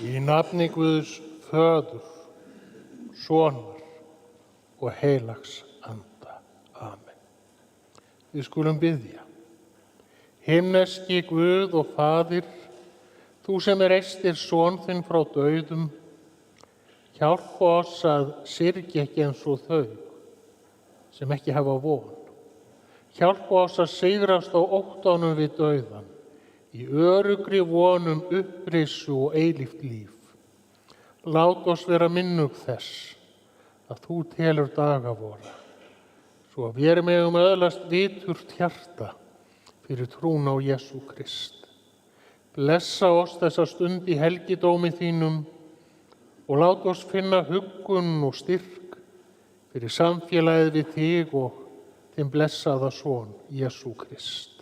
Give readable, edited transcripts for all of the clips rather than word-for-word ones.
Í nafni Guðs Föður, Sonar og heilags anda. Amen. Við skulum biðja. Himneski Guð og Faðir, þú sem reistir son þinn frá dauðum, hjálpa oss að syrgja ekki eins og þau sem ekki hafa von. Hjálpa oss að sigrast á óttanum við dauðan, í öruggri vonum upprisu og eilíft líf. Lát oss vera minnug þess að þú telur daga vora, svo að við megum öðlast viturt hjarta fyrir trún á Jesú Krist. Blessa oss þessa stund í helgidómi þínum og lát oss finna huggun og styrk fyrir samfélagið við þig og þinn blessaða son, Jesú Krist.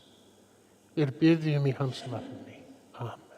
Við biðjum í hans nafni. Amen.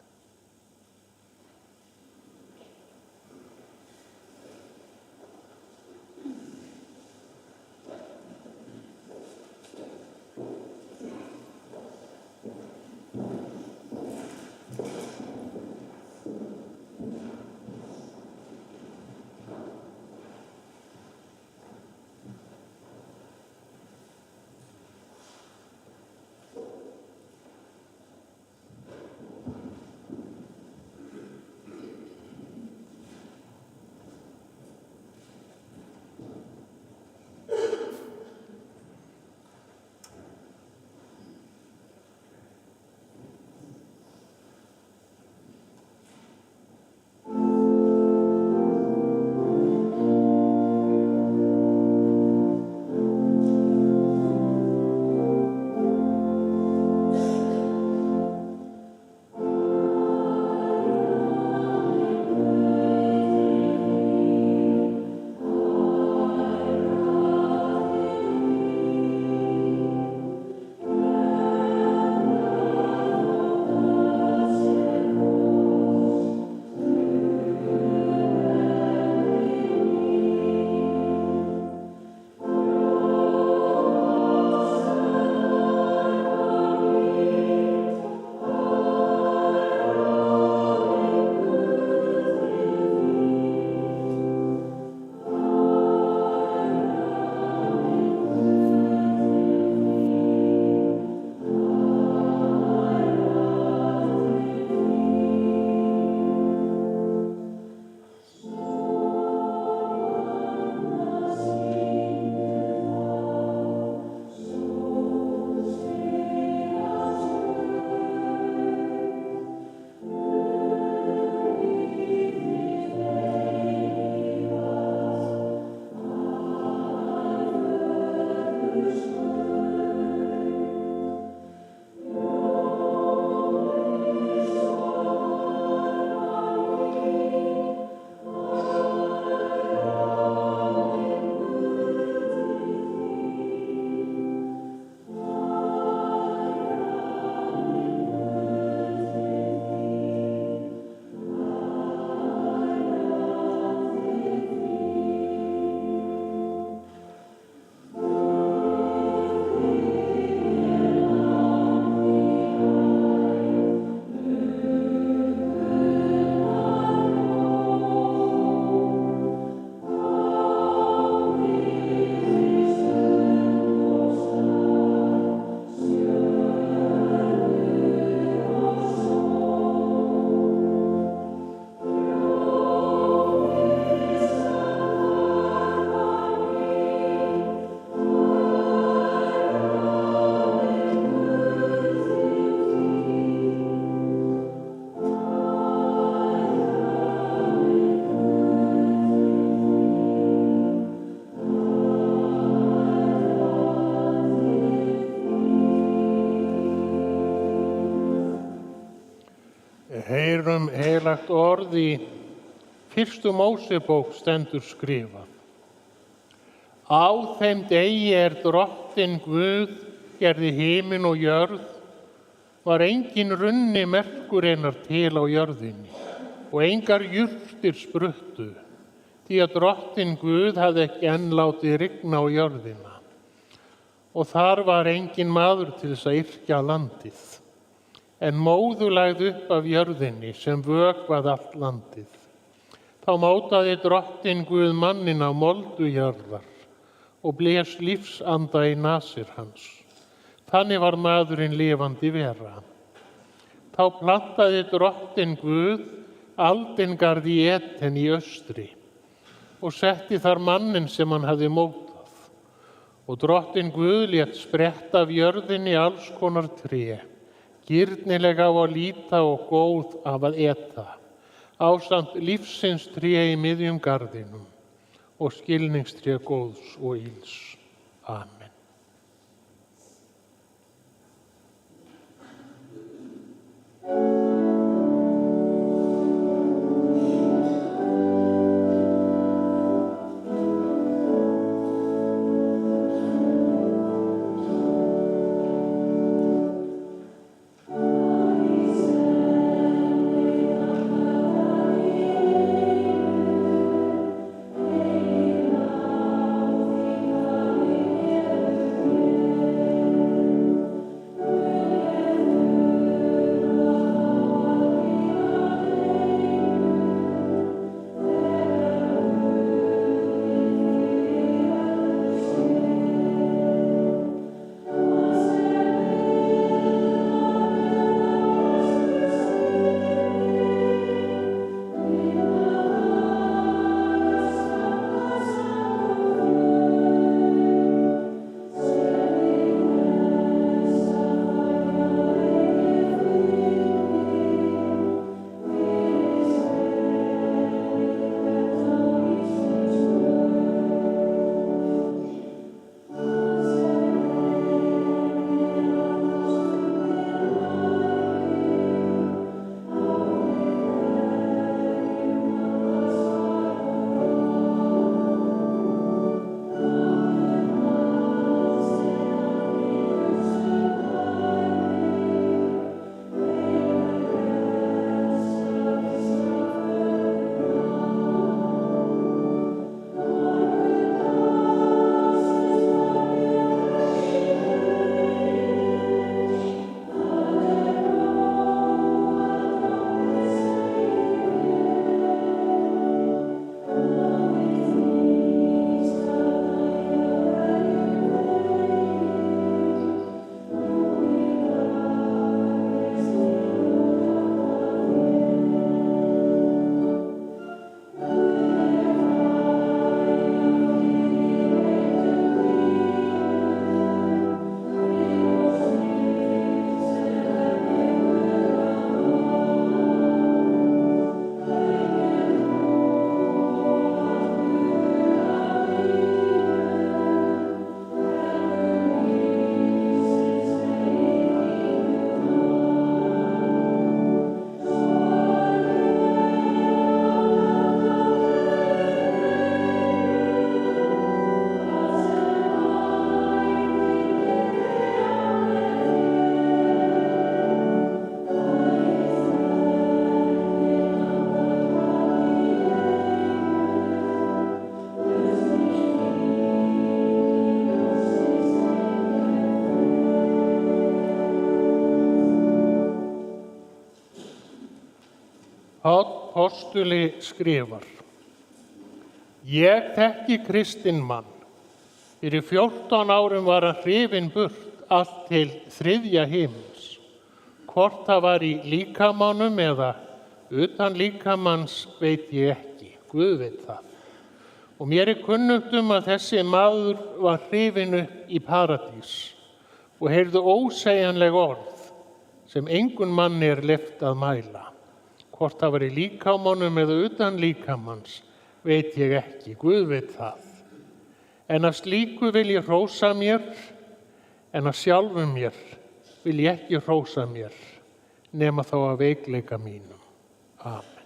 heyrum heilagt orð í 1. Mósebók stendur skrifað. Á þeim degi Drottinn Guð gerði himinn og jörð, var engin runni merkurinnar til á jörðinni og engar jurtir spruttu, því að Drottinn Guð hafði ekki enn látið rigna á jörðina. Og þar var engin maður til þess að yrkja landið, en móðu lagði upp af jörðinni sem vökvað allt landið. Þá mótaði Drottinn Guð manninn á moldu jarðar og blés lífsanda í nasir hans. Þannig var maðurinn lifandi vera. Þá plantaði Drottinn Guð aldingarð í Eden í austri og setti þar manninn sem hann hafði mótað. Og Drottinn Guð lét spretta af jörðinni alls konar tré, girnileg á að líta og góð af að eta, ásamt lífsins tré í miðjum garðinum og skilningstré góðs og ills. Amen. Páll postuli skrifar: Ég þekki kristinn mann. Fyrir 14 árum var hann hrifinn burt allt til 3. himins. Hvort það var í líkamanum eða utan líkamans veit ég ekki, Guð veit það. Og mér kunnugt að þessi maður var hrifinn upp í paradís og heyrði ósegjanleg orð sem engun manni leyft að mæla. Hvort það var í líkamanum eða utan líkamans veit ég ekki, Guð veit það. En af slíku vil ég hrósa mér, en af sjálfum mér vil ég ekki hrósa mér, nema þá af veikleika mínum. Amen.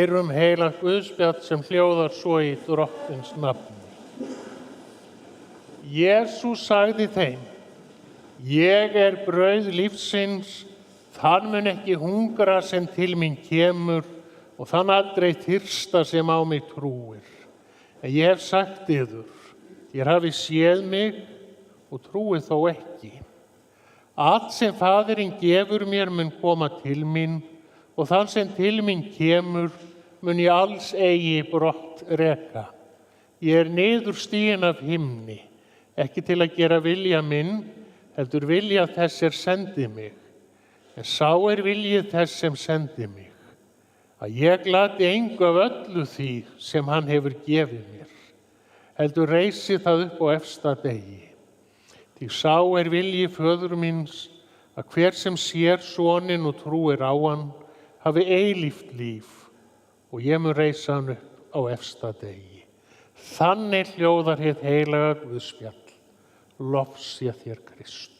Heyrum heilagt Guðspjall sem hljóðar svo í Drottins nafni. Jesús sagði þeim, ég er brauð lífsins, þann mun ekki hungra sem til mín kemur og þann aldrei þyrsta sem á mig trúir. En ég hef sagt yður, þér hafið séð mig og trúið þó ekki. Allt sem Faðirinn gefur mér mun koma til mín og þann sem til mín kemur mun ég alls eigi brott reka. Ég er niðurstiginn af himni, ekki til að gera vilja minn, heldur vilja þess sendi mig. En sá er viljið þess sem sendi mig, að ég glati engu af öllu því sem hann hefur gefið mér, heldur reisi það upp á efsta degi. Því sá er vilji föður míns, að hver sem sér soninn og trúir á hann, hafi eilíft líf og ég mun reisa hann upp á efsta degi. Þannig hljóðar hið heilaga Guðspjall. Lof sé þér Kristur.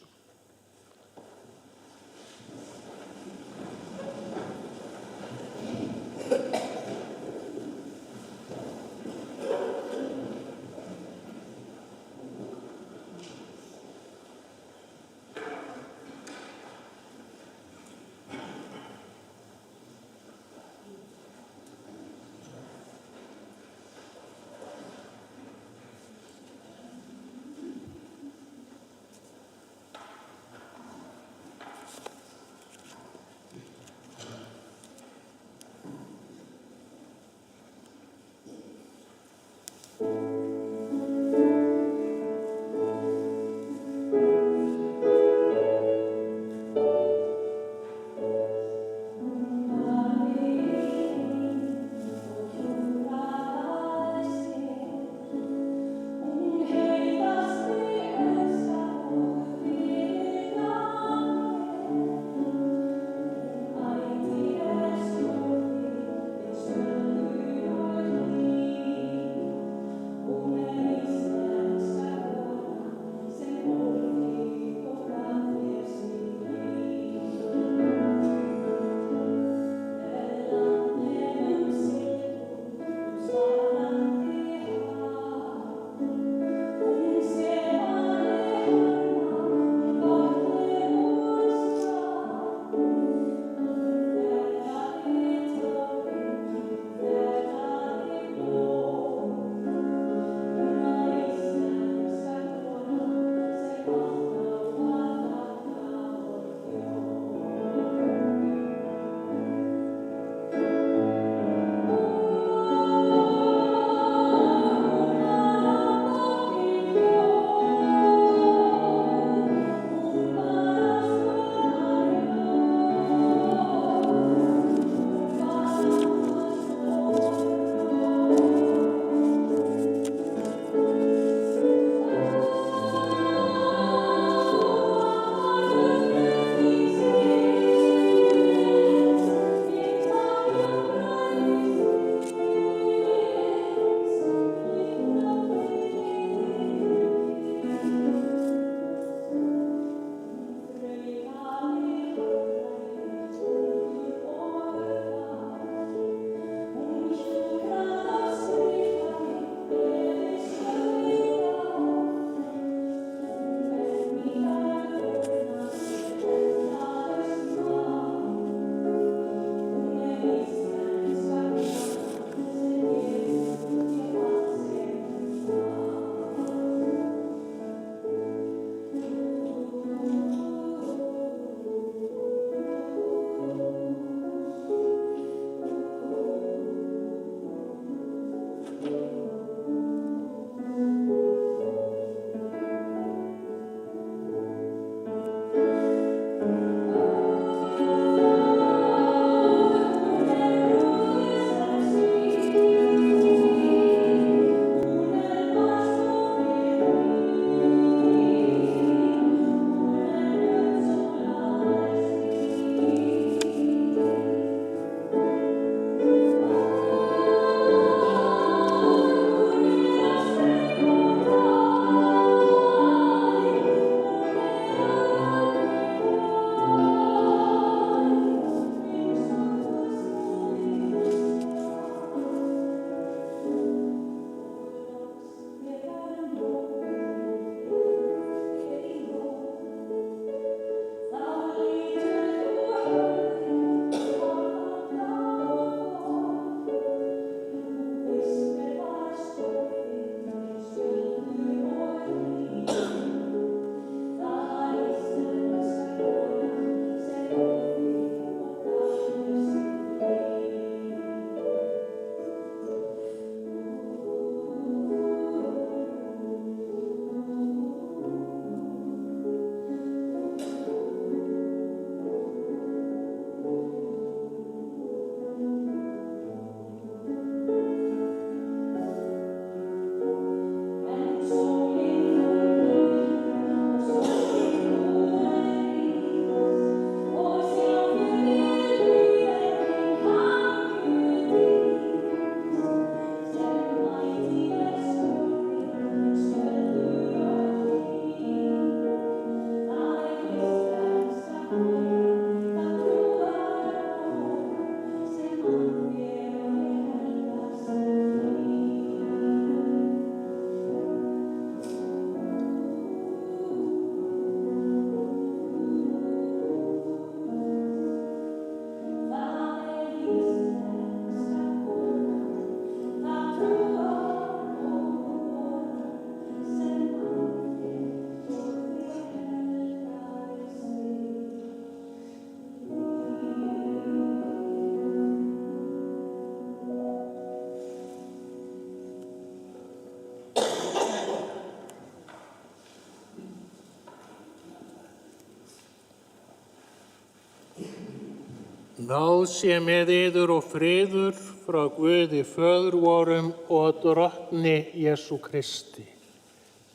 Náð sé með yður og friður frá Guði föður vorum og drottni Jesú Kristi.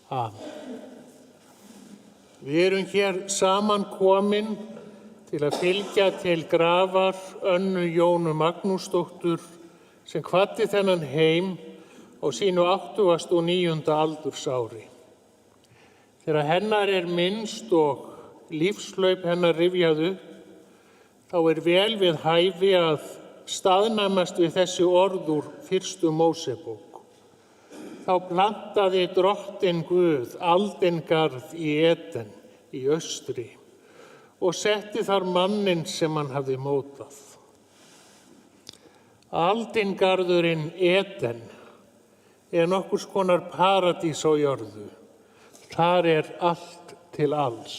Amen. Við erum hér saman komin til að fylgja til grafar Önnu Jónu Magnúsdóttur sem kvaddi þennan heim á sínu 89. aldursári. Þegar hennar er minnst og lífslaup hennar rifjað upp, þá er vel við hæfi að staðnæmast við þessi orð úr fyrstu Mósebók. Þá plantaði Drottinn Guð aldingarð í Eden í austri og setti þar manninn sem hann hafði mótað. Aldingarðurinn Eden er nokkurs konar paradís á jörðu. Þar er allt til alls.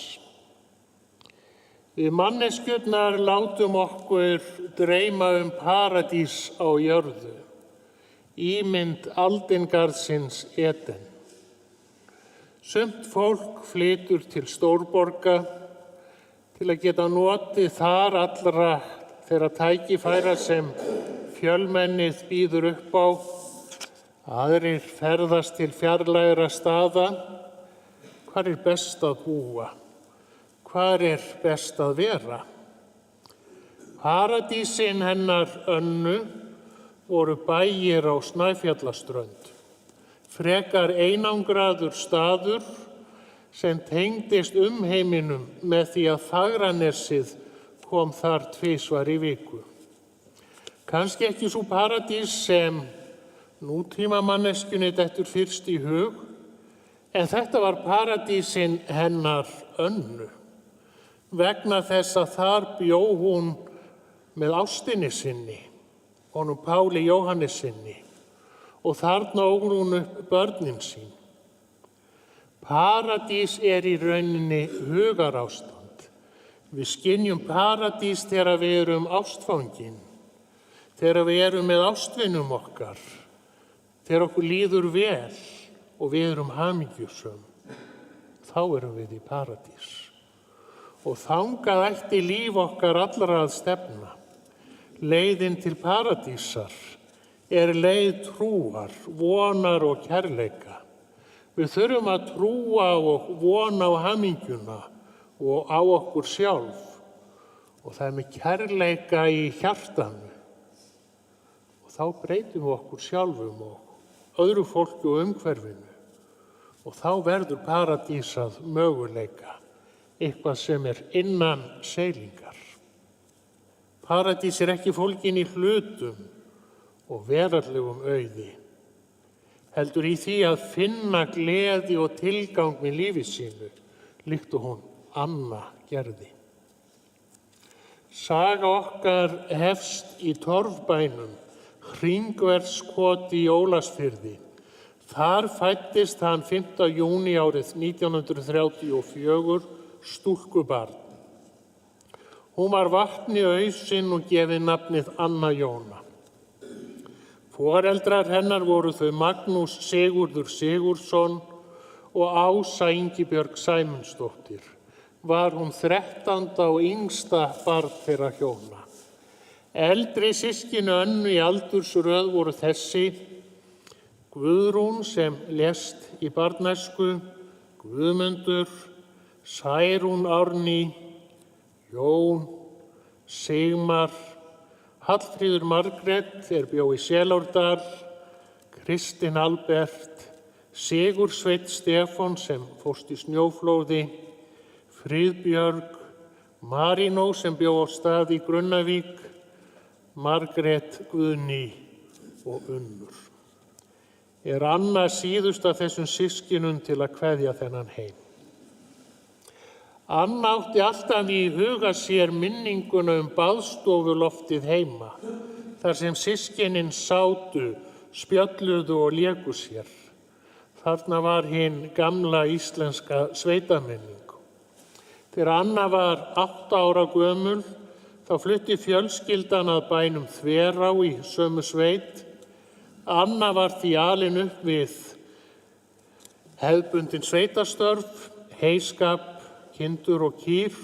Við manneskjurnar látum okkur dreyma paradís á jörðu, ímynd aldingarðsins Eden. Sumt fólk flytur til stórborga til að geta notið þar allra þeirra tækifæra sem fjölmennið býður upp á. Aðrir ferðast til fjarlægra staða. Hvar er best að búa? Hvar er best að vera? Paradísin hennar Önnu voru bæir á Snæfjallaströnd, frekar einangraður staður sem tengdist heiminum með því að Fagranesið kom þar tvisvar í viku. Kannski ekki sú paradís sem nútímamanneskjunni dettur fyrst í hug, en þetta var paradísin hennar Önnu, vegna þess að þar bjó hún með ástinni sinni, honum Páli Jóhannessyni, og þarna ól hún upp börnin sín. Paradís er í rauninni hugarástand. Við skynjum paradís þegar við erum ástfangin, þegar við erum með ástvinum okkar, þegar okkur líður vel og við erum hamingjusöm. Þá erum við í paradís. Og þangað ætti líf okkar allra að stefna. Leiðin til paradísar er leið trúar, vonar og kærleika. Við þurfum að trúa og vona á hamingjuna og á okkur sjálf. Og það er með kærleika í hjartanu. Og þá breytum við okkur sjálfum og öðru fólki og umhverfinu. Og þá verður paradísað möguleika, eitthvað sem er innan seilingar. Paradís er ekki fólgin í hlutum og veraldlegum auði, heldur í því að finna gleði og tilgang með lífi sínu, líkt og hún Anna gerði. Saga okkar hefst í Torfbænum, Hringverskoti í Ólafsfirði. Þar fæddist hann 5. júní árið 1934 stúlkubarn. Hún var vatni ausin og gefið nafnið Anna Jóna. Foreldrar hennar voru þau Magnús Sigurður Sigurðsson og Ása Ingibjörg Sæmundsdóttir. Var hún 13. og yngsta barn þeirra hjóna. Eldri systkini Önnu í aldursröð voru þessi: Guðrún sem lést í barnæsku, Guðmundur, Særún Árný, Jón, Sigmar, Hallfríður Margrét bjó í Selárdal, Kristinn Albert, Sigursveinn Stefán sem fórst í snjóflóði, Friðbjörg, Marínó sem bjó á stað í Grunnavík, Margrét, Guðný og Unnur. Er Anna síðust af þessum systkinum til að kveðja þennan heim. Anna átti alltaf í huga sér minninguna baðstofuloftið heima, þar sem systkinin sátu, spjölluðu og léku sér. Þarna var hin gamla íslenska sveitamenning. Þegar Anna var 8 ára gömul, þá flutti fjölskyldan að bænum Þverá í sömu sveit. Anna var því alin upp við hefðbundin sveitastörf, heyskap, kindur og kýr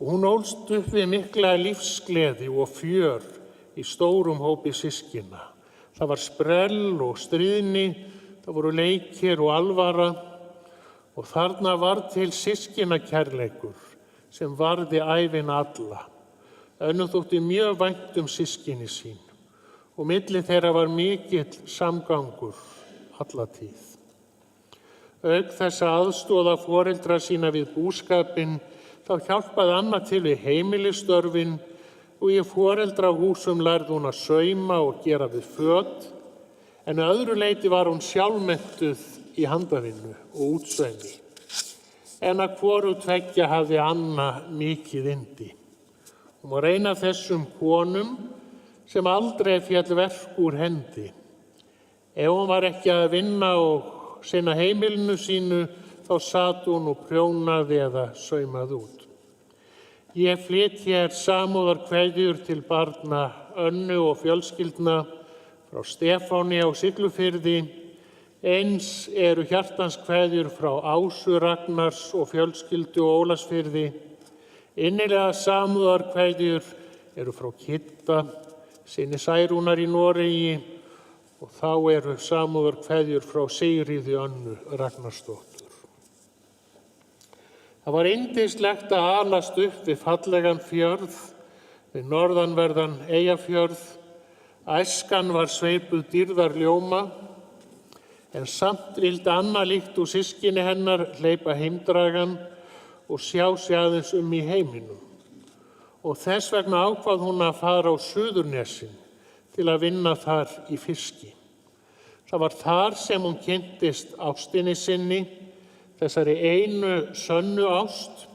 Hún ólst upp við mikla lífsgleði og fjör í stórum hópi systkina. Það var sprell og stríðni, það voru leikir og alvara og þarna var til systkinakærleikur sem varði ævina alla. Önnum þótti mjög vænt systkini sín og milli þeirra var mikill samgangur alla tíð. Auk þess að aðstoða foreldra sína við búskapinn, þá hjálpaði Anna til við heimilisstörfin og í foreldrahúsum lærði hún að sauma og gera við föt, en að öðru leyti var hún sjálfmenntuð í handavinnu og útsaumi. En að hvoru tveggja hafði Anna mikið yndi. Hún var ein af þessum konum sem aldrei féll verk úr hendi. Ef hún var ekki að vinna og sinna heimilinu sínu, þá sat hún og prjónaði eða saumaði út. Ég flyt hér samúðarkveðjur til barna Önnu og fjölskyldna frá Stefáni á Siglufirði. Eins eru hjartanskveðjur frá Ásu Ragnars og fjölskyldu á Ólafsfirði. Innilega samúðarkveðjur eru frá Kidda, syni Særúnar í Noregi, og þá eru samúðarkveðjur frá Sigríði Önnu Ragnarsdóttur. Það var yndislegt að alast upp við fallegan fjörð, við norðanverðan Eyjafjörð. Æskan var sveipuð dýrðarljóma, en samt vildi Anna líkt og systkini hennar hleypa heimdragan og sjá sig aðeins í heiminum. Og þess vegna ákvað hún að fara á Suðurnesin til að vinna þar í fiski. Það var þar sem hún kynntist ástinni sinni, þessari einu sönnu ást.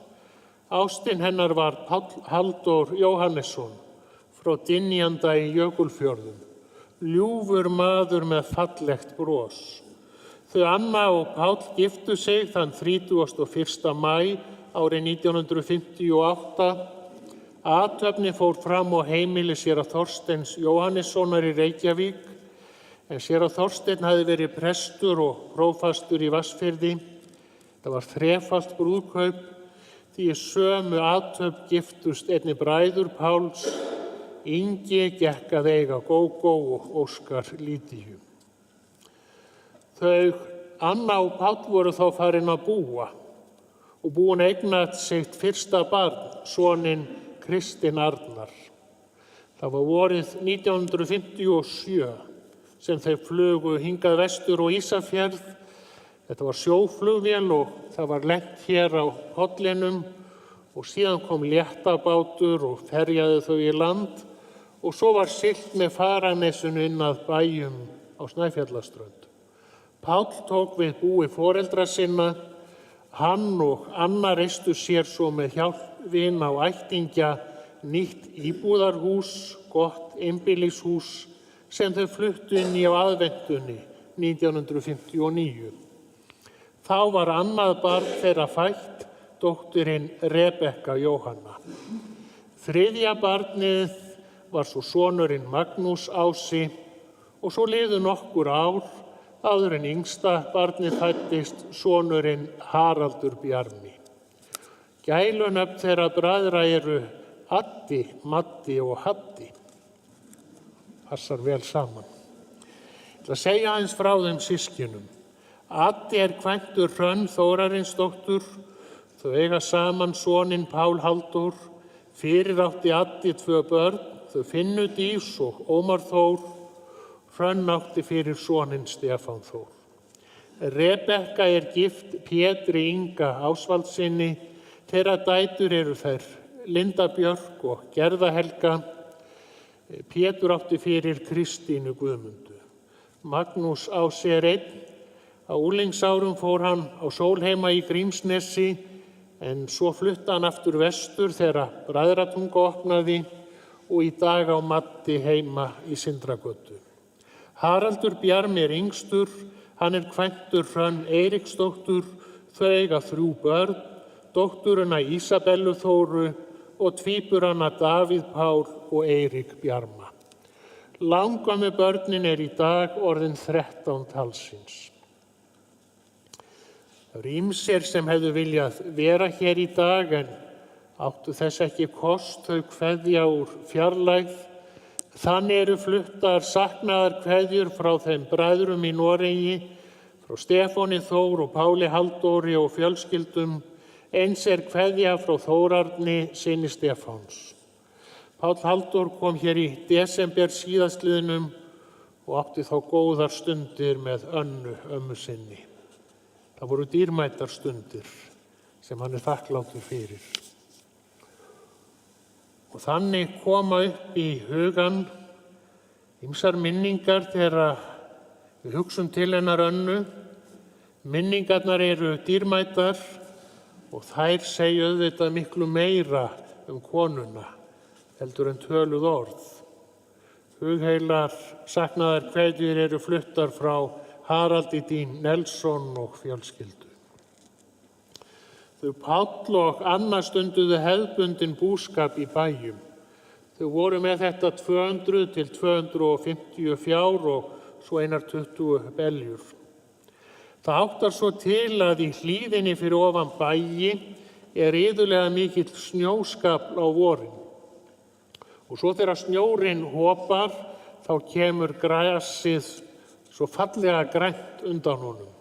Ástin hennar var Páll Halldór Jóhannesson frá Dynjanda í Jökulfjörðum, ljúfur maður með fallegt bros. Þau Anna og Páll giftu sig þann 31. maí árið 1958. Athöfnin fór fram á heimili séra Þorsteins Jóhannessonar í Reykjavík, en séra Þorsteinn hafði verið prestur og prófastur í Vatnsfirði. Það var þrefalt brúðkaup, því í sömu athöfn giftust einnig bræður Páls, Ingi gekk að eiga Gógó og Óskar Lídíu. Þau Anna og Páll voru þá farin að búa og búin að eignast sitt fyrsta barn, soninn Kristinn Arnar. Það var vorið 1957 sem þau flugu hingað vestur á Ísafjörð. Þetta var sjóflugvél og það var lent hér á pollinum og síðan kom léttabátur og ferjaði þau í land og svo var siglt með Faranesinu inn að bæjum á Snæfjallaströnd. Páll tók við búi foreldra sinna. Hann og Anna reistu sér svo með hjálp vina og ættingja nýtt íbúðarhús, gott einbýlishús sem þau fluttu inn í á aðventunni 1959. Þá var annað barn þeirra fætt, dóttirin Rebekka Jóhanna. Þriðja barnið var svo sonurinn Magnús Ási og svo liðu nokkur ár áður en yngsta barnið fæddist, sonurinn Haraldur Bjarmi. Gælunöfn þeirra bræðra eru Addi, Matti og Haddi. Passar vel saman. Ég ætla að segja aðeins frá þeim systkinum. Addi er kvæntur Hrönn Þórarinsdóttur. Þau eiga saman soninn Pál Halldór. Fyrir átti Addi 2 börn, þau Finnu Dís og Ómar Þór. Hrönn átti fyrir soninn Stefán Þór. Rebekka er gift Pétri Inga Ásvaldssyni. Þeirra dætur eru þær Linda Björk og Gerða Helga. Pétur átti fyrir Kristínu Guðmundu. Magnús Ási er einn. Á unglingsárum fór hann á Sólheima í Grímsnesi, en svo flutti hann aftur vestur þegar Bræðratunga opnaði og í dag á Matti heima í Sindragötu. Haraldur Bjarmi er yngstur, hann er kvæntur Hrönn Eiríksdóttur. Þau eiga 3 börn, dótturina Ísabellu Þóru og tvíburana Davíð Pál og Eirík Bjarma. Langömmu börnin er í dag orðin 13 talsins. Það eru ýmsir sem hefðu viljað vera hér í dag, en áttu þess ekki kost, þau kveðja úr fjarlægð. Þannig eru fluttar saknaðar kveðjur frá þeim bræðrum í Noregi, frá Stefáni Þór og Páli Halldóri og fjölskyldum. Eins kveðja frá Þórarni, syni Stefáns. Páll Halldór kom hér í desember síðastliðnum og átti þá góðar stundir með Önnu, ömmu sinni. Það voru dýrmætar stundir sem hann þakklátur fyrir. Og þannig koma upp í hugan ýmsar minningar þegar við hugsum til hennar Önnu. Minningarnar eru dýrmætar og þær segja auðvitað miklu meira konuna heldur en töluð orð. Hugheilar saknaðar kveðjur eru fluttar frá Haraldi Dín Nelson og fjölskyldu. Þau Páll og Anna stunduðu hefðbundinn búskap í bæjum. Þau voru með þetta 200 til 250 fjár og svo einar 20 beljur. Það áttar svo til að í hlíðinni fyrir ofan bæi iðulega mikill snjóskafl á vorin. Og svo þegar snjórinn hopar, þá kemur grasið svo fallega grænt undan honum.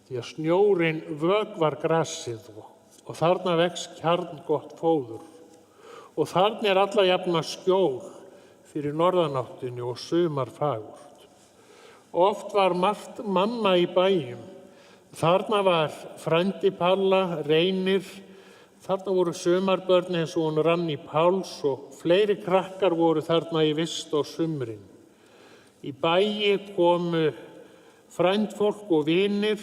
Því að snjórinn vökvar grasið og þarna vex kjarngott fóður. Og þarna alla jafna skjól fyrir norðanáttinni og sumarfagurt. Oft var margt manna í bæjum. Þarna var frændi Palla, Reynir. Þarna voru sumarbörn eins og hún Ranni Páls og fleiri krakkar voru þarna í vist á sumrin. Í bæi komu frændfólk og vinir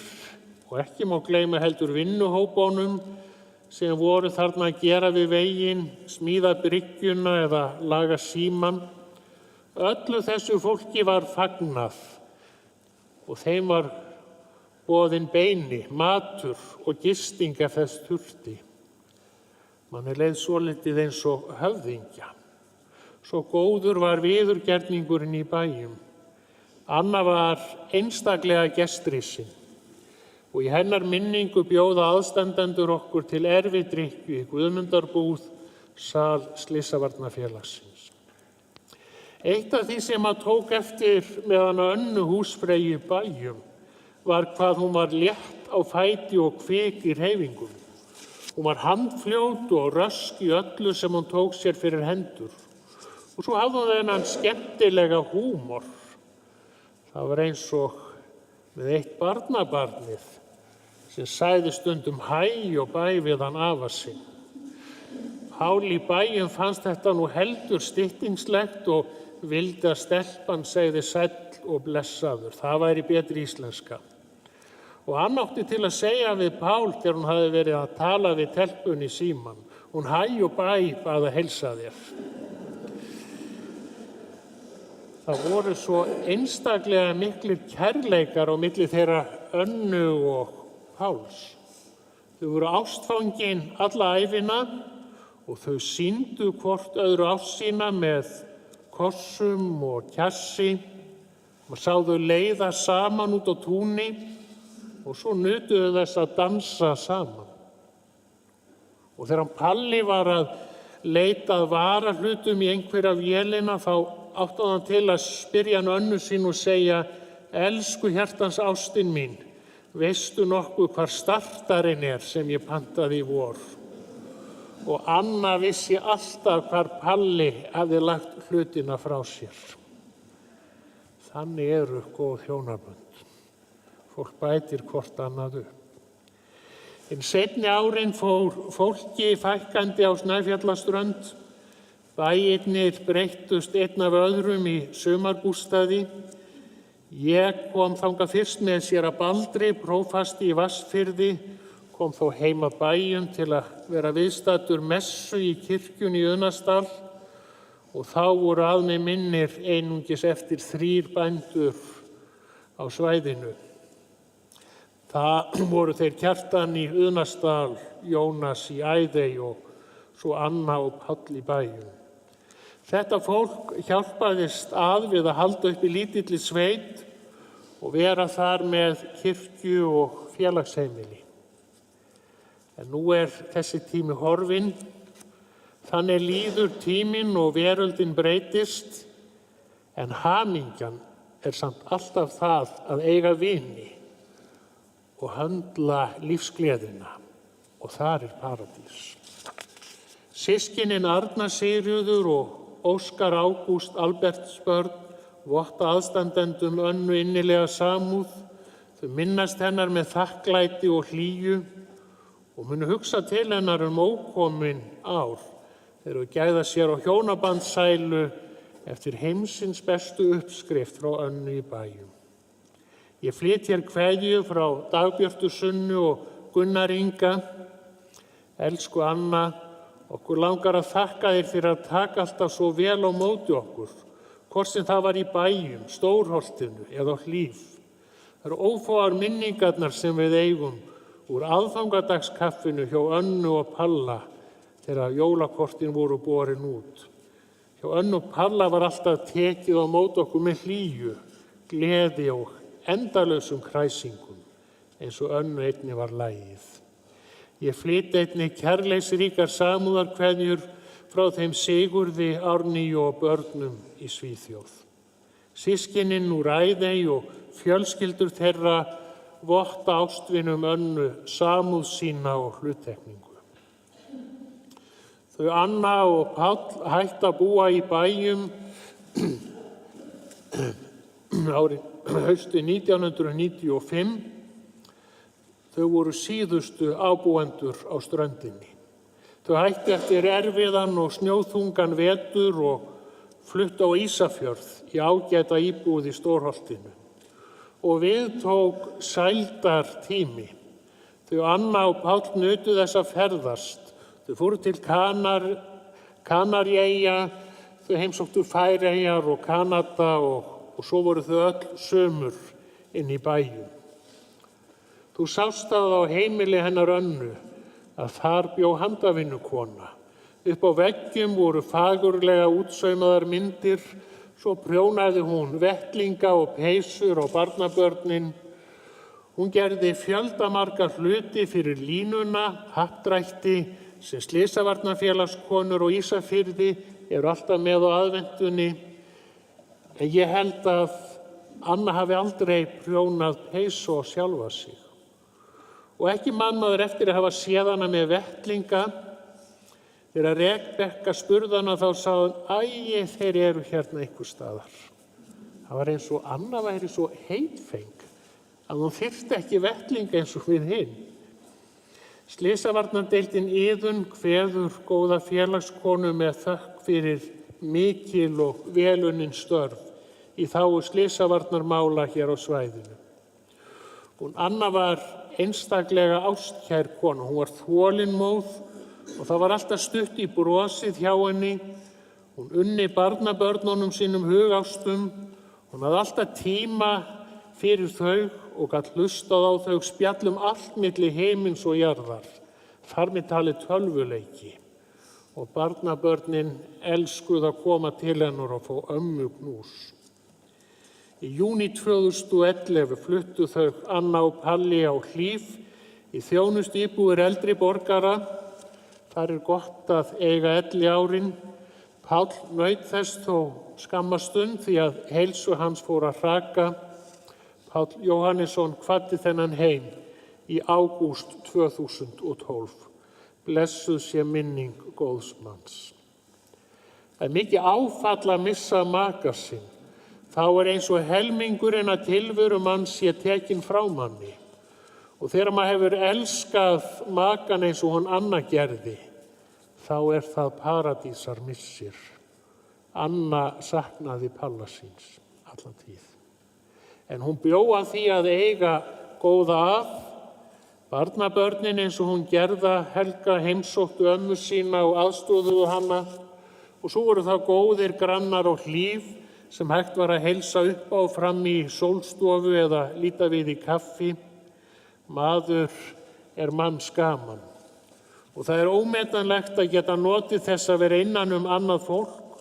og ekki má gleyma heldur vinnuhópunum sem voru þarna að gera við veginn, smíða bryggjuna eða laga símann. Öllu þessu fólki var fagnað og þeim var boðin beini, matur og gisting ef þess þurfti. Manni leið svolítið eins og höfðingja. Svo góður var viðurgerningurinn í bæjum. Anna var einstaklega gestrissin og í hennar minningu bjóða aðstandendur okkur til erfidrykkju í Guðmundarbúð, sal Slysavarnafélagsins. Eitt af því sem að tók eftir með hana Önnu húsfreyju í bæjum var hvað hún var létt á fæti og kvik í hreyfingum. Hún var handfljót og rösk í öllu sem hún tók sér fyrir hendur. Og svo hafði hún þennan skemmtilega húmor. Það var eins og með eitt barnabarnið sem sagði stundum hæ og bæ við hann afa sinn. Páli í bæjum fannst þetta nú heldur styttingslegt og vildi að stelpan segði sæll og blessaður. Það væri betri íslenska. Og hann átti til að segja við Pál þegar hún hafði verið að tala við telpun í síman. Hún hæ og bæ bað að heilsa þér. Það voru svo einstaklega miklir kærleikar á milli þeirra Önnu og Páls. Þau voru ástfangin alla ævina og þau sýndu hvort öðru ást sína með kossum og kjassi. Maður sá þau leiða saman út á túni og svo nutuðu þess að dansa saman. Og þegar Palli var að leita að varahlutum í einhverja vélina þá átti hann til að spyrja hann Önnu sín og segja: Elsku hjartans ástin mín, veistu nokkuð hvar startarinn sem ég pantaði í vor? Og Anna vissi alltaf hvar Palli hafði lagt hlutina frá sér. Þannig eru góð hjónabönd. Fólk bætir hvort annað upp. En seinni árin fór fólki fækkandi á Snæfjallaströnd. Bæirnir breyttust einn af öðrum í sumarbústaði. Ég kom þangað fyrst með séra Baldri, prófasti í Vatnsfirði, kom þó heim að bæjum til að vera viðstaddur messu í kirkjunni í Unnasdal og þá voru að mig minnir einungis eftir 3 bændur á svæðinu. Það voru þeir Kjartan í Unnasdal, Jónas í Æðey og svo Anna og Páll í bæjum. Þetta fólk hjálpaðist að við að halda upp í lítilli sveit og vera þar með kirkju og félagsheimili. En nú þessi tími horfinn Þannig líður tíminn og veröldin breytist, en hamingjan er samt alltaf það að eiga vini og höndla lífsgleðina, og þar er paradís. Systkinin Arna Sigríður og Óskar Ágúst Albertsbörn votta aðstandendum Önnu innilega samúð. Þau minnast hennar með þakklæti og hlýju og munu hugsa til hennar ókomin ár þegar þau gæða sér á hjónabandssælu eftir heimsins bestu uppskrift frá Önnu í Bæjum. Ég flyt hér kveðju frá Dagbjörtu Sunnu og Gunnar Inga. Elsku Anna, okkur langar að þakka þér fyrir að taka alltaf svo vel á móti okkur, hvort sem það var í Bæjum, Stórholtinu eða á Hlíf. Það eru ófáar minningarnar sem við eigum úr aðfangadagskaffinu hjá Önnu og Palla þegar jólakortin voru borin út. Hjá Önnu og Palla var alltaf tekið á móti okkur með hlýju, gleði og endalausum kræsingum, eins og Önnu einni var lagið. Ég flyt einnig kærleiksríkar samúðarkveðjur frá þeim Sigurði, Árnýju og börnum í Svíþjóð. Systkinin úr Æðey og fjölskyldur þeirra votta ástvinum Önnu samúð sína og hluttekningu. Þau Anna og Páll hætta að búa í Bæjum haustið 1995. Þau voru síðustu ábúendur á ströndinni. Þau hættu eftir erfiðan og snjóþungan vetur og fluttu á Ísafjörð í ágæta íbúð í Stórholtinu. Og við tók sældartími. Þau Anna og Páll nutu þess að ferðast. Þau fóru til Kanaríeyja, þau heimsóttu Færeyjar og Kanada og svo voru þau öll sumur inn í Bæjum. Þú sást það á heimili hennar Önnu að þar bjó handavinnukona. Upp á veggjum voru fagurlega útsaumaðar myndir, svo prjónaði hún vettlinga og peysur á barnabörnin. Hún gerði fjöldamarga hluti fyrir línuna, happdrætti sem Slysavarnarfélagskonur og Ísafirði eru alltaf með á aðventunni. En ég held að Anna hafi aldrei prjónað peysu á sjálfa sig. Og ekki man maður eftir að hafa séð hana með vettlinga. Þegar Rebekka spurði hana þá sagði hann, æi, þeir eru hérna einhvers staðar. Það var eins og Anna væri svo heitfeng að hún þyrfti ekki vettlinga eins og við hinn. Slysavarnardeildin Iðunn kveður góða félagskonu með þökk fyrir mikil og velunnin störf í þágu slysavarnarmála hér á svæðinu. Hún Anna var einstaklega ástkær kona. Hún var þolinmóð og það var alltaf stutt í brosið hjá henni. Hún unni barnabörnunum sínum hugástum. Hún hafði alltaf tíma fyrir þau og gat hlustað á þau spjall allt milli heimins og jarðar, þar með talið tölvuleiki. Og barnabörnin elskuðu að koma til hennar og fá ömmu knús. Í júní 2011 fluttu þau Anna og Palli á Hlíf í þjónustuíbúðir eldri borgara. Þar er gott að eiga elliárin. Páll naut þess þó skamma stund því að heilsu hans fór að hraka. Páll Jóhannesson kvaddi þennan heim í ágúst 2012. Blessuð sé minning góðs manns. Það er mikið áfall að missa maka sinn. Þá er eins og helmingurinn að tilveru manns sé tekin frá manni. Og þegar maður hefur elskað makan eins og hún Anna gerði, þá er það paradísarmissir. Anna saknaði Palla síns allan tíð. En hún bjó að því að eiga góða að. Barnabörnin eins og hún Gerða Helga heimsóttu ömmu sína og aðstoðuðu hana. Og svo voru það góðir grannar á Hlíf sem hægt var að heilsa upp á fram í sólstofu eða líta við í kaffi. Maður er manns gaman. Og það er ómetanlegt að geta notið þess að vera innan annað fólk,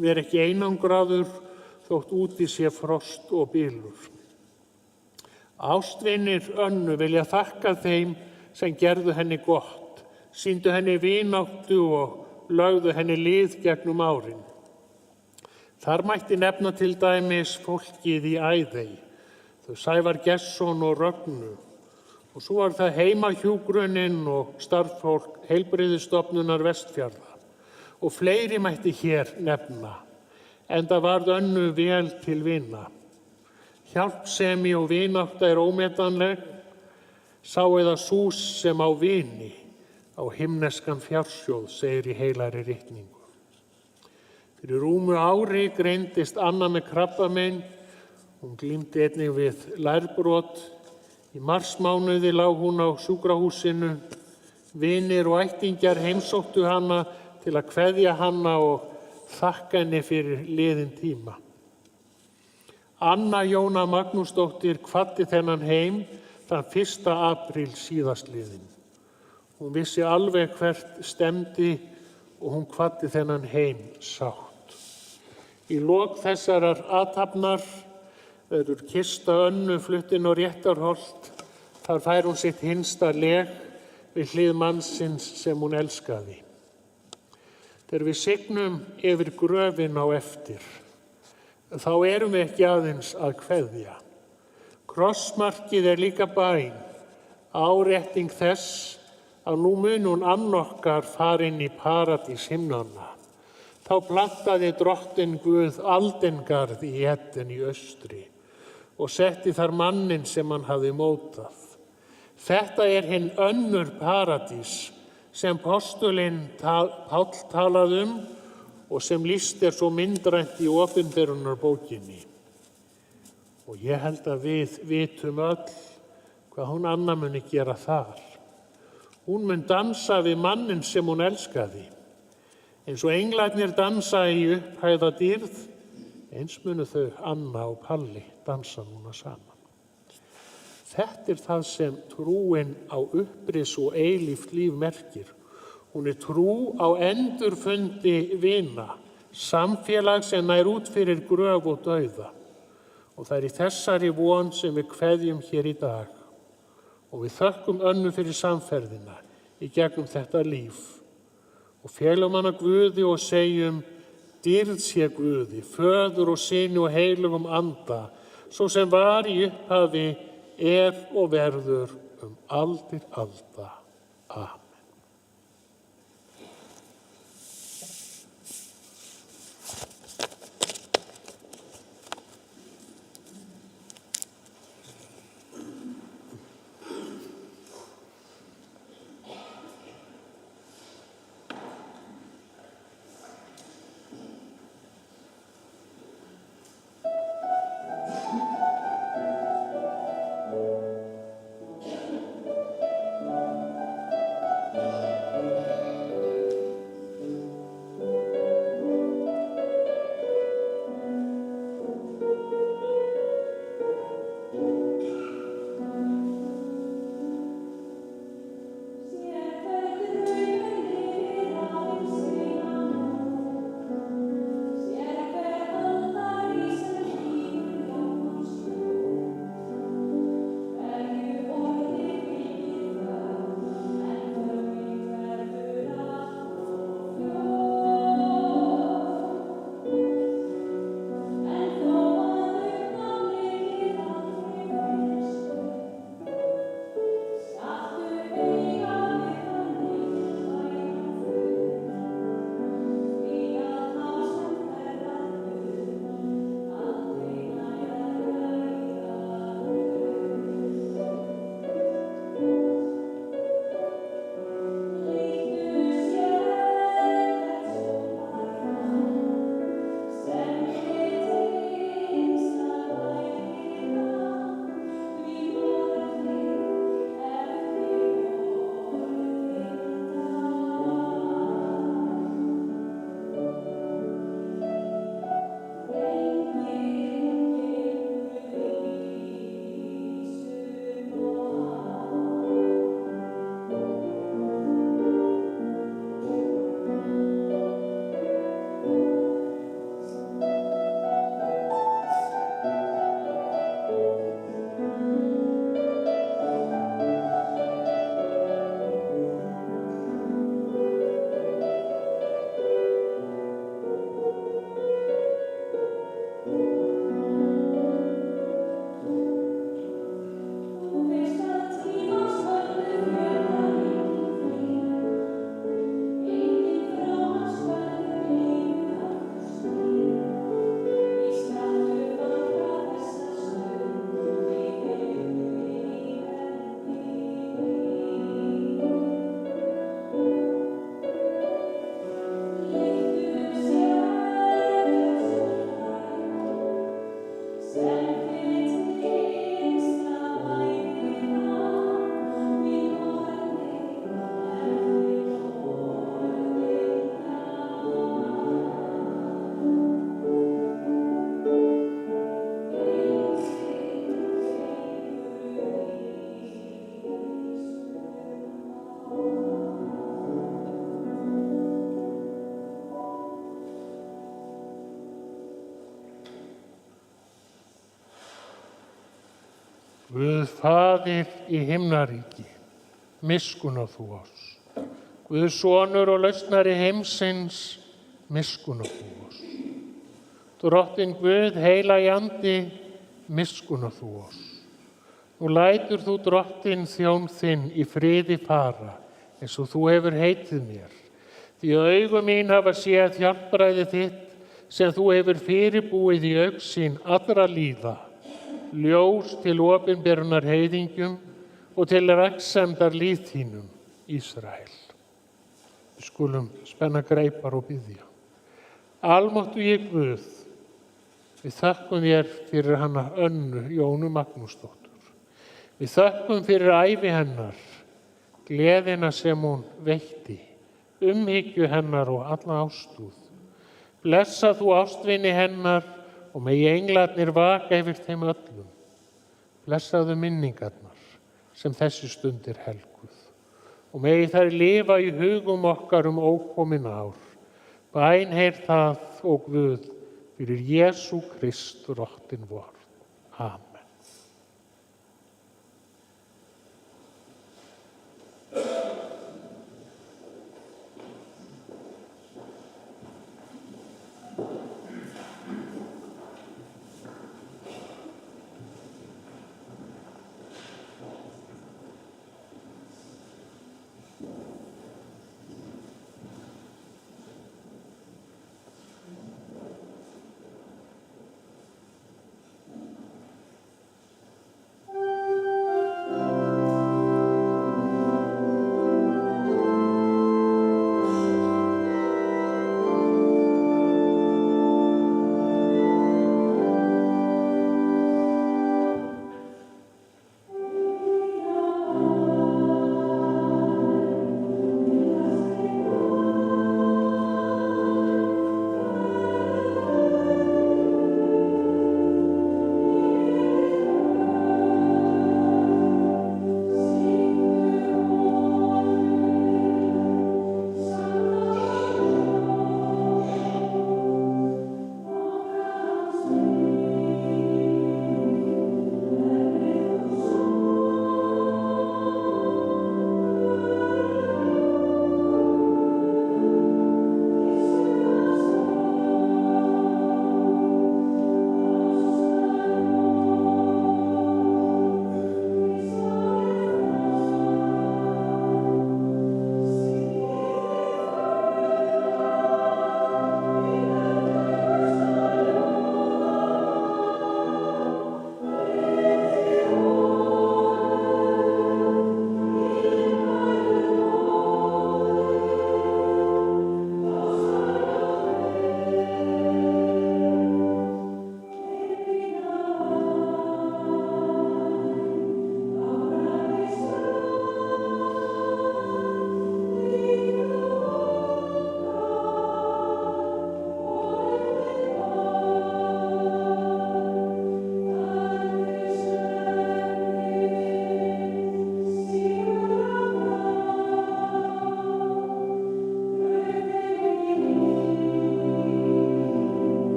vera ekki einangraður þótt úti sé frost og bylur. Ástvinir Önnu vilja þakka þeim sem gerðu henni gott, sýndu henni vináttu og lögðu henni lið gegnum árin. Þar mætti nefna til dæmis fólkið í Æðey, þau Sævar Gestsson og Rögnu, og svo var það heimahjúkrunin og starfsfólk Heilbrigðisstofnunar Vestfjarða og fleiri mætti hér nefna, enda varð Önnu vel til vina. Hjálpsemi og vinátta ómetanleg, sá eða sú sem á vini, á himneskan fjársjóð, segir í heilari ritningu. Fyrir rúmu ári greindist Anna með krabbamein, hún glímdi einnig við lærbrot. Í marsmánuði lá hún á sjúkrahúsinu, vinir og ættingjar heimsóttu hana til að kveðja hana og þakka henni fyrir liðinn tíma. Anna Jóna Magnúsdóttir kvaddi þennan heim þann 1. apríl síðastliðinn. Hún vissi alveg hvert stemdi og hún kvaddi þennan heim sátt. Í lok þessarar athafnar verður kista Önnu fluttin á Réttarholt. Þar fær hún sitt hinsta leg við hlið mannsins sem hún elskaði. Þegar við signum yfir gröfin á eftir, þá erum við ekki aðeins að kveðja. Krossmarkið líka bæn, árétting þess að nú mun hún ann okkar farin í paradís himnanna. Þá plantaði Drottinn Guð aldengarð í Eden í austri og setti þar manninn sem hann hafði mótað. Þetta hinn önnur paradís sem postulinn Páll talaði og sem lýst svo myndrænt í opinberunarbókinni. Og ég held að við vitum öll hvað hún Anna muni gera þar. Hún mun dansa við manninn sem hún elskaði. Eins og englarnir dansa í upphæðadýrð, eins munu þau Anna og Palli dansa núna saman. Þetta það sem trúin á uppris og eilíft líf merkir. Hún trú á endurfundi vina, samfélag sem nær út fyrir gröf og dauða. Og það í þessari von sem við kveðjum hér í dag. Og við þökkum Önnu fyrir samferðina í gegnum þetta líf. Og félum hana Guði og segjum, dýrð sé Guði, Föður og Syni og heilugum anda, svo sem var í upphafi, og verður aldir alda. Amen. Guð Faðir í himnaríki, miskunna þú oss. Guð Sonur og lausnari heimsins, miskunna þú oss. Drottinn Guð, heilagi andi, miskunna þú oss. Nú lætur þú Drottinn þjón þinn í friði fara, eins og þú hefur heitið mér. Því augu mín hafa séð hjálpræði þitt, sem þú hefur fyrirbúið í augsýn allra líða, ljós til opinberunar heiðingjum og til ræksemdar líð þínum, Ísrael. Við skulum spenna greipar og biðja. Almáttugi Guð, við þökkum þér fyrir hana Önnu Jónu Magnúsdóttur. Við þökkum fyrir ævi hennar, gleðina sem hún veitti, umhyggju hennar og alla ástúð. Blessa þú ástvini hennar og megi englarnir vaka yfir þeim öllum. Blessaðu minningarnar sem þessi stund er helguð og megi þær lifa í hugum okkar ókomin ár. Bænheyr það, ó Guð, fyrir Jesú Krist, Drottinn vor. Amen.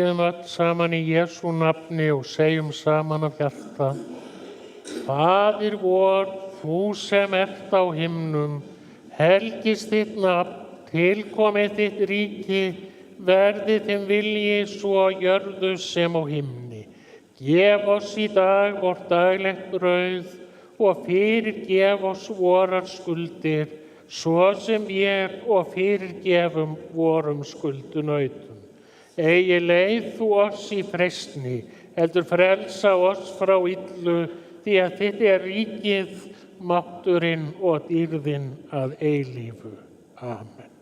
byrjuðum öll saman í Jesú nafni og segjum saman af hjarta: Faðir vor, þú sem ert á himnum, helgist þitt nafn, tilkomi þitt ríki, verði þinn vilji svo á jörðu sem á himni. Gef oss í dag vort daglegt brauð og fyrirgef oss vorar skuldir, svo sem við og fyrirgefum vorum skuldunautum. Eigi leið þú oss í freistni, heldur frelsa oss frá illu, því að þitt er ríkið, mátturinn og dýrðin að eilífu. Amen.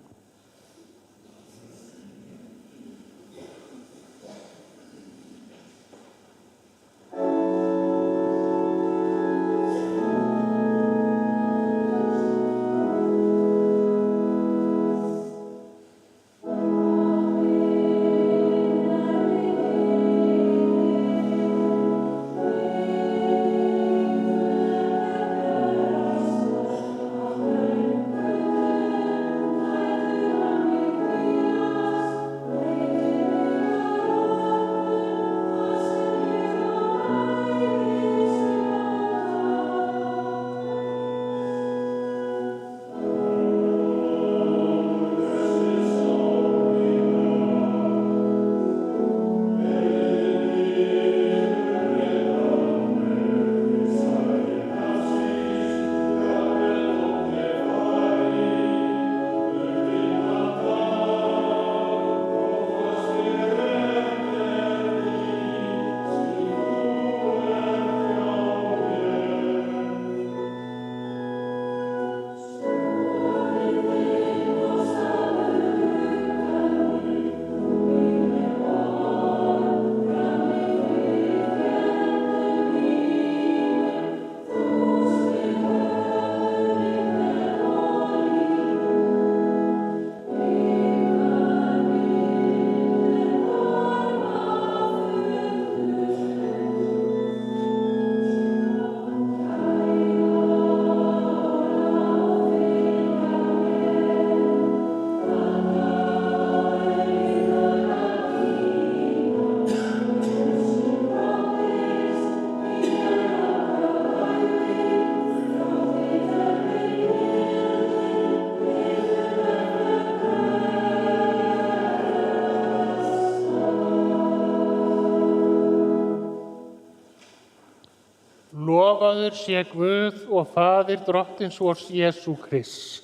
Lofaður sé Guð og Faðir drottins vors Jesú Krists,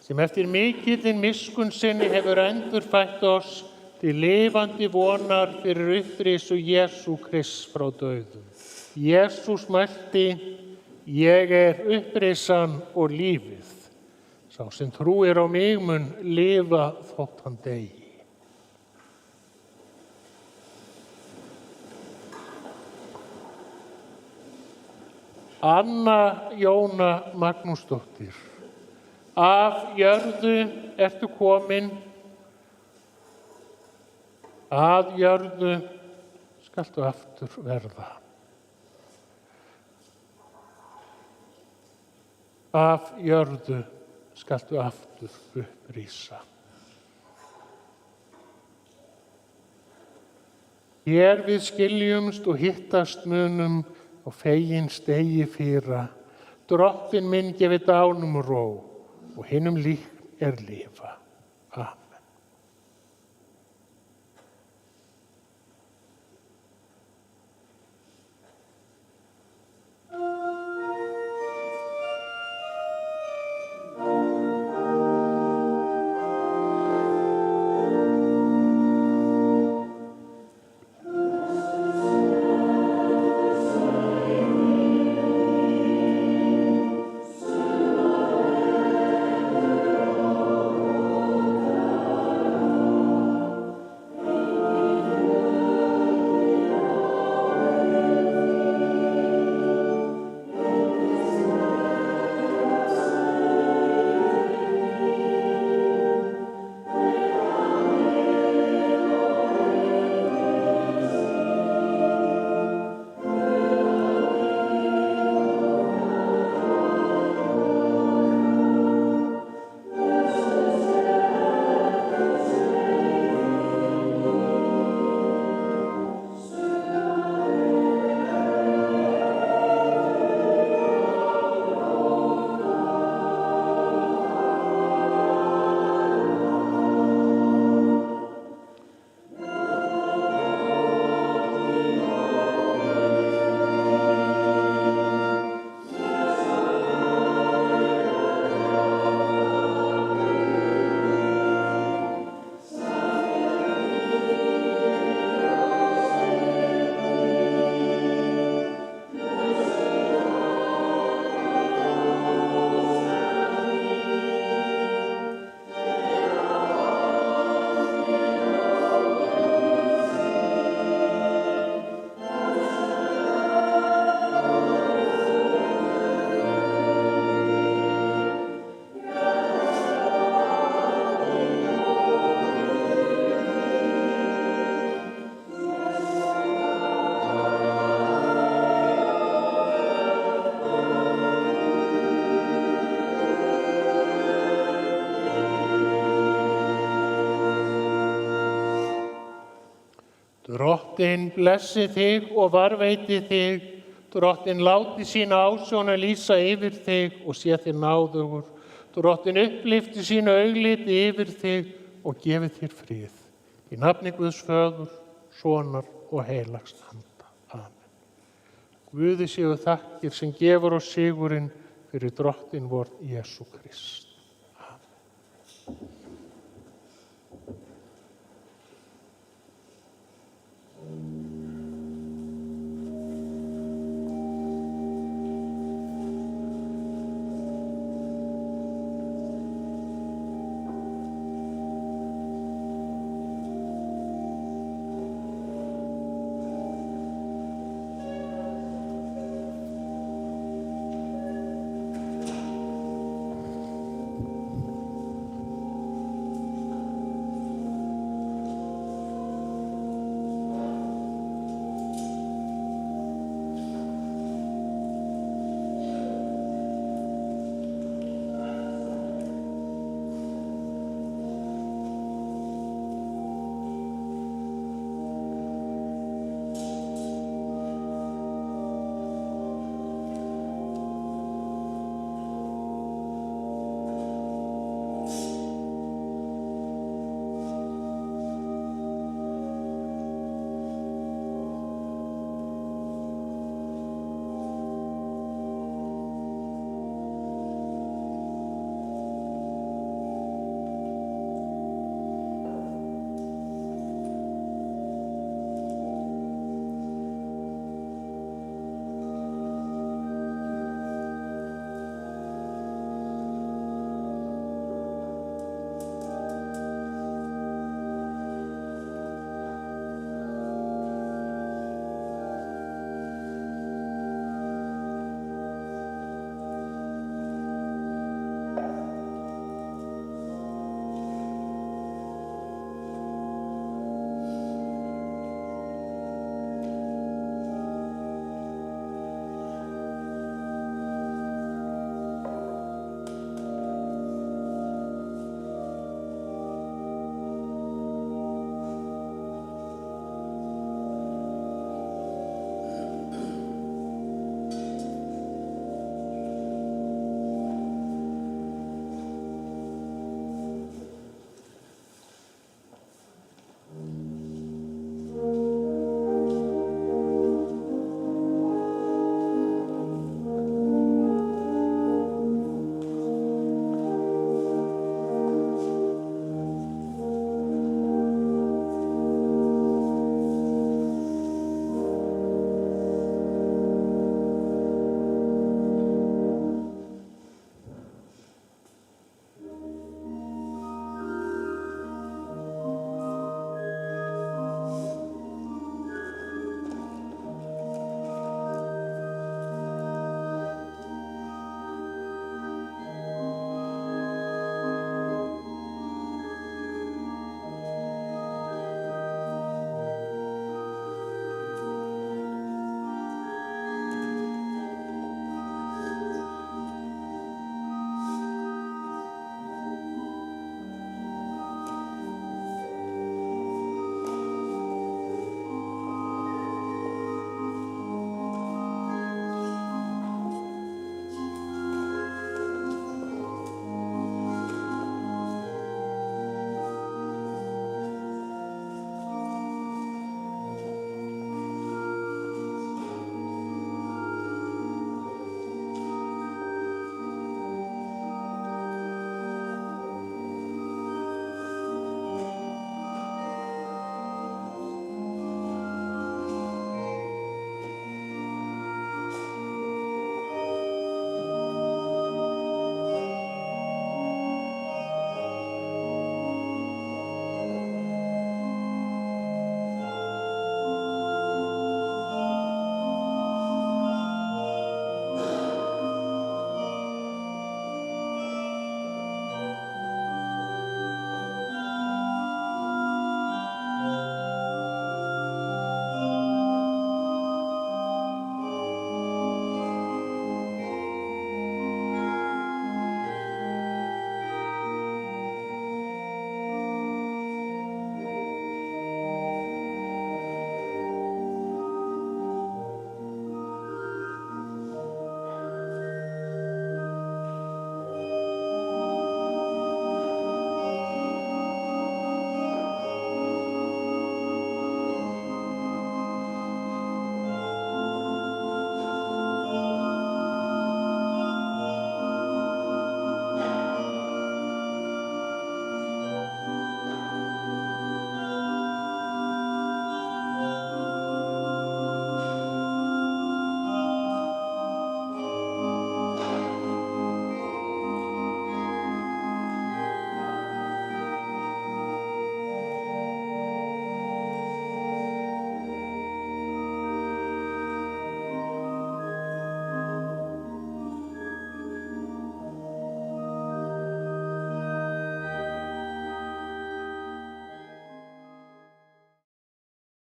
sem eftir mikilli miskunn sinni hefur endurfætt oss til lifandi vonar fyrir upprisu Jesú Krists frá dauðum. Jesús mælti: Ég er upprisan og lífið. Sá sem trúir á mig mun lifa þótt hann deyi. Anna Jóna Magnúsdóttir: Af jörðu ertu komin, að jörðu skaltu aftur verða. Af jörðu skaltu aftur upprísa. Hér við skiljumst og hittast munum og fegin stegi fyrra. Drottinn minn gefi dánum ró og hinum líkn er lifa. Amen. Drottinn blessi þig og varveiti þig. Drottinn láti sína ásjón að lýsa yfir þig og sé þér náðugur. Drottinn upplyfti sínu augliti yfir þig og gefi þér frið. Í nafni Guðs Föður, Sonar og heilags anda. Amen. Guði séu þakkir sem gefur oss sigurinn fyrir Drottinn vor Jesú Krist. Amen.